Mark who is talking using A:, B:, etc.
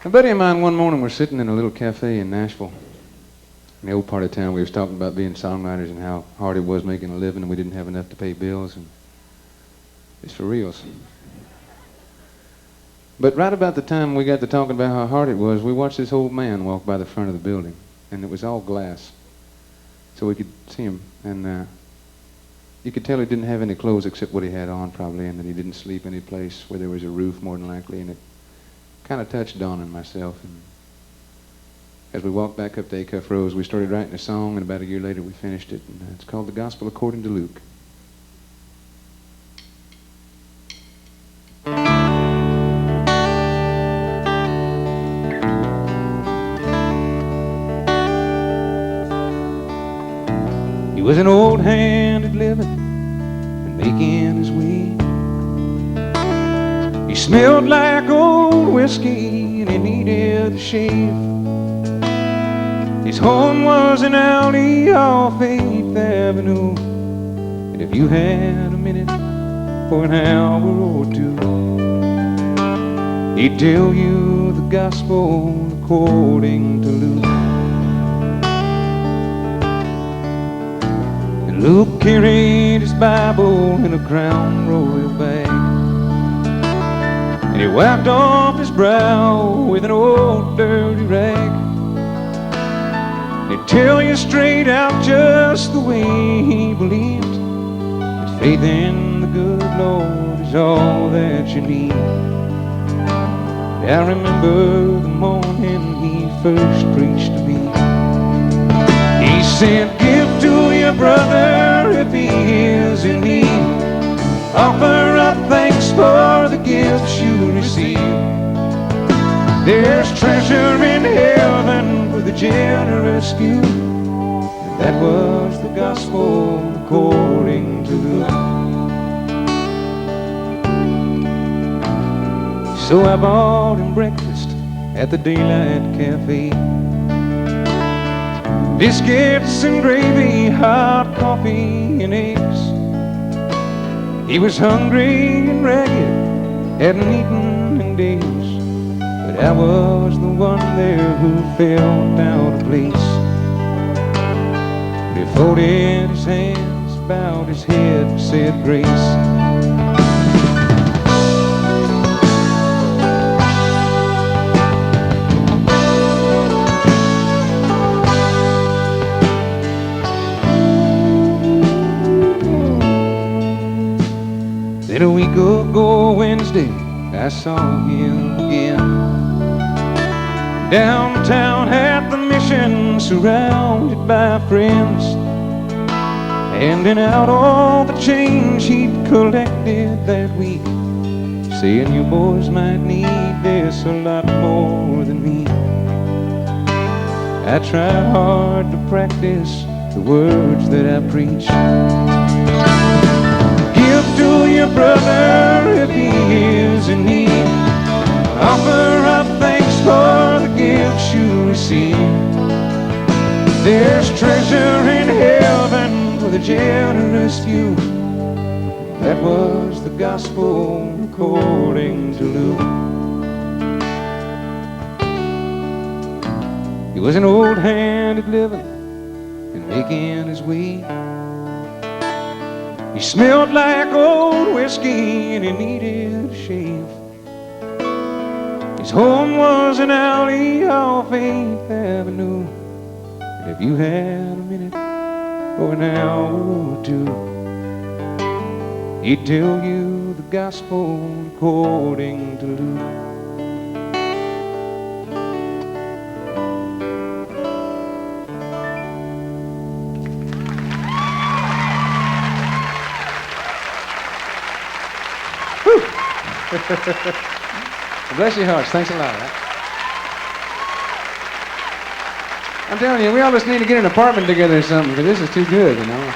A: A buddy of mine one morning, we're sitting in a little cafe in Nashville, in the old part of town. We was talking about being songwriters and how hard it was making a living, and we didn't have enough to pay bills, and it's for reals. But right about the time we got to talking about how hard it was, we watched this old man walk by the front of the building, and it was all glass, so we could see him, and you could tell he didn't have any clothes except what he had on, probably, and that he didn't sleep any place where there was a roof, more than likely, and it kind of touched Dawn and myself. And as we walked back up to Acuff Rose, we started writing a song, and about a year later we finished it, and it's called The Gospel According to Luke. He was an old hand at living and making his way. He smelled like old whiskey and he needed a shave. His home was an alley off 8th Avenue, and if you had a minute or an hour or two, he'd tell you the gospel according to Luke. And Luke carried his Bible in a Crown Royal bag, and he wiped off his brow with an old dirty rag. He'd tell you straight out just the way he believed, that faith in the good Lord is all that you need. I remember the morning he first preached to me. He said, give to your brother if he is in need. Offer up thanks for the gifts you receive. There's treasure in heaven for the generous few. And that was the gospel according to Luke. So I bought him breakfast at the Daylight Cafe. Biscuits and gravy, hot coffee and eggs. He was hungry and ragged, hadn't eaten in days, but I was the one there who felt out of place. He folded his hands, bowed his head, and said grace. Then a week ago Wednesday, I saw him again, downtown at the Mission, surrounded by friends, handing out all the change he'd collected that week, saying you boys might need this a lot more than me. I tried hard to practice the words that I preach. To your brother if he is in need. Offer up thanks for the gifts you receive. There's treasure in heaven for the generous few. That was the gospel according to Luke. He was an old hand at living and making his way. He smelled like old whiskey and he needed a shave. His home was an alley off 8th Avenue, and if you had a minute or an hour or two, he'd tell you the gospel according to Luke. Bless your hearts. Thanks a lot. I'm telling you, we all just need to get an apartment together or something, because this is too good, you know.